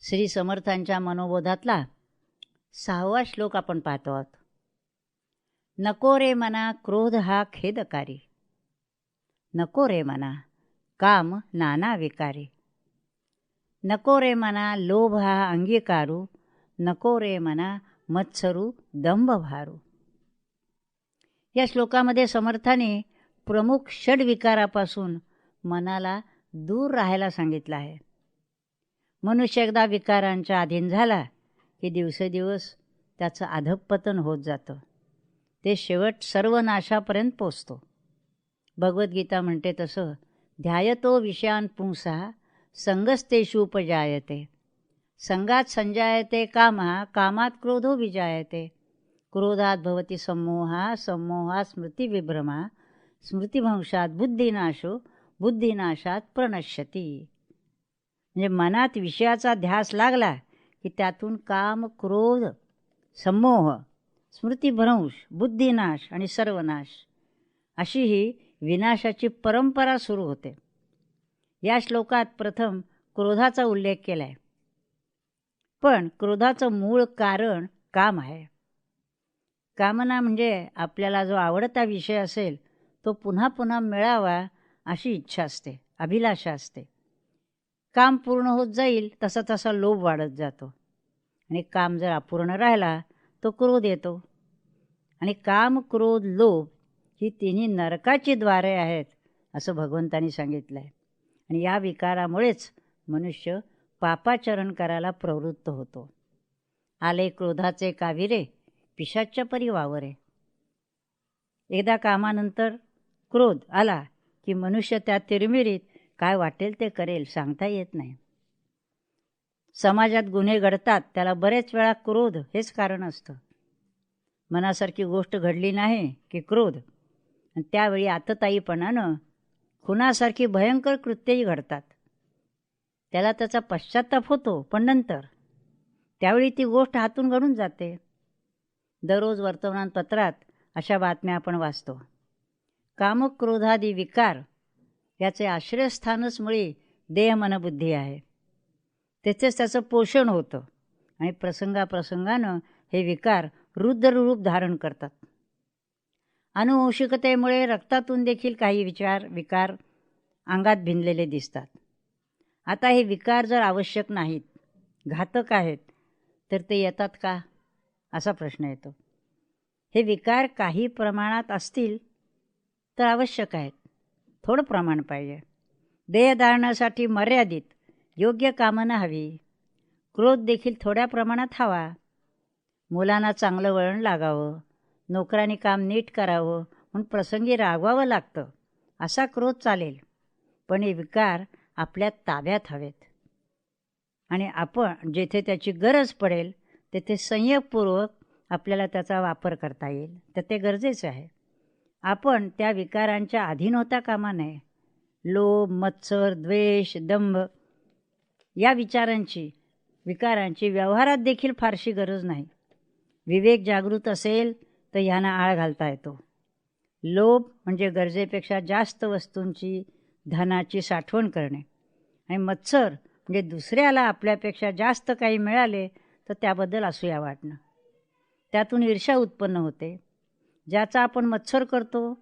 श्री समर्थांच्या मनोबोधातला 6वा श्लोक आपण पाहतो आहोत. नको रे मना क्रोध हा खेदकारी, नको रे मना काम नाना विकारी, नको रे मना लोभ हा अंगीकारू, नको रे मना मत्सरू दंभ भारू. या श्लोकामध्ये समर्थाने प्रमुख षड्विकारापासून मनाला दूर राहायला सांगितलं आहे. मनुष्य एकदा विकारांच्या अधीन झाला की दिवसेदिवस त्याचं अधःपतन होत जातं. ते शेवट सर्वनाशापर्यंत पोचतो. भगवद्गीता म्हणते तसं ध्यायतो विषयान पुंसा संगस्तेषु उपजायते, संगात संजायते कामा, कामात क्रोधो विजायते, क्रोधात भवति सम्मोहा, सम्मोहात स्मृतिविभ्रमा, स्मृतिभंशात बुद्धिनाशो, बुद्धिनाशात प्रणश्यती. म्हणजे मनात विषयाचा ध्यास लागला की त्यातून काम, क्रोध, सम्मोह, स्मृतिभ्रंश, बुद्धिनाश आणि सर्वनाश अशी ही विनाशाची परंपरा सुरू होते. या श्लोकात प्रथम क्रोधाचा उल्लेख केला आहे. पण क्रोधाचं मूळ कारण काम आहे. कामना म्हणजे आपल्याला जो आवडता विषय असेल तो पुन्हा पुन्हा मिळावा अशी इच्छा असते, अभिलाषा असते. काम पूर्ण होत जाईल तसा तसा लोभ वाढत जातो आणि काम जर अपूर्ण राहिला तो क्रोध येतो. आणि काम, क्रोध, लोभ ही तिन्ही नरकाची द्वारे आहेत असं भगवंतांनी सांगितलं आहे. आणि या विकारामुळेच मनुष्य पापाचरण करायला प्रवृत्त होतो. आले क्रोधाचे काविरे, पिशाच्य परी वावरे. एकदा कामानंतर क्रोध आला की मनुष्य त्या तिरमिरीत काय वाटेल ते करेल, सांगता येत नाही. समाजात गुन्हे घडतात त्याला बरेच वेळा क्रोध हेच कारण असतं. मनासारखी गोष्ट घडली नाही की क्रोध, आणि त्यावेळी आतताईपणानं खुनासारखी भयंकर कृत्यही घडतात. त्याला त्याचा पश्चाताप होतो, पण नंतर त्यावेळी ती गोष्ट हातून घडून जाते. दररोज वर्तमानपत्रात अशा बातम्या आपण वाचतो. कामक्रोधादी विकार याचे आश्रयस्थानच मुळी देह मनबुद्धी आहे. तेथेच त्याचं पोषण होतं आणि प्रसंगाप्रसंगानं हे विकार रुद्र रूप धारण करतात. अनुवंशिकतेमुळे रक्तातून देखील काही विकार अंगात भिनलेले दिसतात. आता हे विकार जर आवश्यक नाहीत, घातक आहेत, तर ते येतात का असा प्रश्न येतो. हे विकार काही प्रमाणात असतील तर आवश्यक आहेत. थोडं प्रमाण पाहिजे. देहधारणासाठी मर्यादित योग्य कामना हवी. क्रोध देखील थोड्या प्रमाणात हवा. मुलांना चांगलं वळण लागावं, नोकरांनी काम नीट करावं म्हणून प्रसंगी रागवावं लागतं, असा क्रोध चालेल. पण हे विकार आपल्या ताब्यात हवेत आणि आपण जेथे त्याची गरज पडेल तेथे संयमपूर्वक आपल्याला त्याचा वापर करता येईल, तर ते गरजेचं आहे. आपण त्या विकारांच्या अधीन होता कामा नये. लोभ, मत्सर, द्वेष, दंभ या विकारांची व्यवहारात देखील फारशी गरज नाही. विवेक जागृत असेल तर ह्यांना आळ घालता येतो. लोभ म्हणजे गरजेपेक्षा जास्त वस्तूंची, धनाची साठवण करणे. आणि मत्सर म्हणजे दुसऱ्याला आपल्यापेक्षा जास्त काही मिळाले तर त्याबद्दल असूया वाटणं. त्यातून ईर्ष्या उत्पन्न होते. ज्याचा आपण मत्सर करतो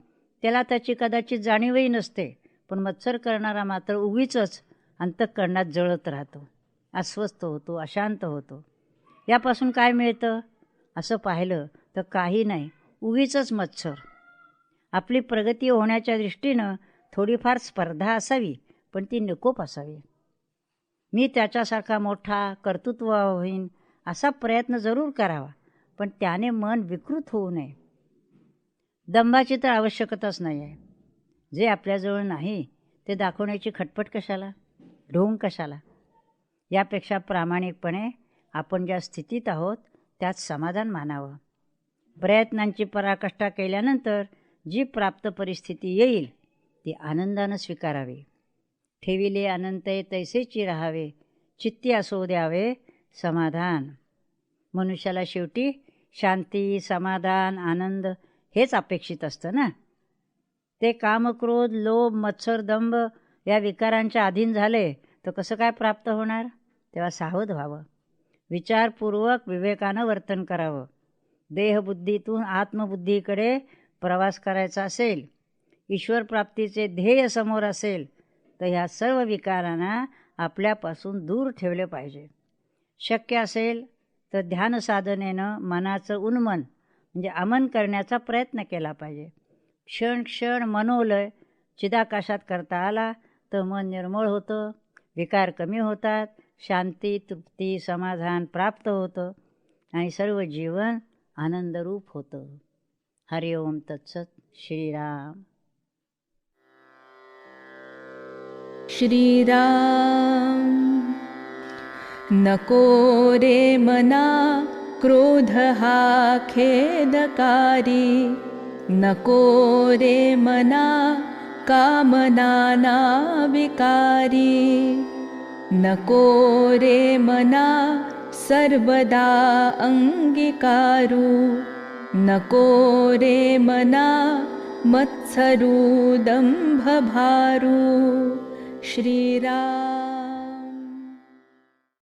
त्याला त्याची कदाचित जाणीवही नसते, पण मत्सर करणारा मात्र उगीचच अंतःकरणात जळत राहतो, अस्वस्थ होतो, अशांत होतो. यापासून काय मिळतं असं पाहिलं तर काही नाही, उगीचच मत्सर. आपली प्रगती होण्याच्या दृष्टीनं थोडीफार स्पर्धा असावी, पण ती निकोप असावी. मी त्याच्यासारखा मोठा कर्तृत्व होईन असा प्रयत्न जरूर करावा, पण त्याने मन विकृत होऊ नये. दंभाची तर आवश्यकताच नाही आहे. जे आपल्याजवळ नाही ते दाखवण्याची खटपट कशाला, ढोंग कशाला. यापेक्षा प्रामाणिकपणे आपण ज्या स्थितीत आहोत त्यात समाधान मानावं. प्रयत्नांची पराकाष्ठा केल्यानंतर जी प्राप्त परिस्थिती येईल ती आनंदानं स्वीकारावी. ठेविले अनंतय तैसेची राहावे, चित्ती असो द्यावे समाधान. मनुष्याला शेवटी शांती, समाधान, आनंद हेच अपेक्षित असतं ना. ते कामक्रोध, लोभ, मत्सर, दंभ या विकारांच्या अधीन झाले तर कसं काय प्राप्त होणार तेव्हा सावध व्हावं. विचारपूर्वक विवेकानं वर्तन करावं. देहबुद्धीतून आत्मबुद्धीकडे प्रवास करायचा असेल, ईश्वरप्राप्तीचे ध्येय समोर असेल, तर ह्या सर्व विकारांना आपल्यापासून दूर ठेवले पाहिजे. शक्य असेल तर ध्यानसाधनेनं मनाचं उन्मन म्हणजे अमन करण्याचा प्रयत्न केला पाहिजे. क्षण क्षण मनोलय चिदाकाशात करता आला तर मन निर्मळ होतं, विकार कमी होतात, शांती, तृप्ती, समाधान प्राप्त होतं आणि सर्व जीवन आनंदरूप होतं. हरि ओम तत्सत. श्रीराम. श्रीराम. नको रे मना क्रोध हा खेदकारी, नको रे मना कामनाना विकारी, नको रे मना सर्वदा अंगीकारू, नको रे मना मत्सरू दंभ भारू. श्रीराम.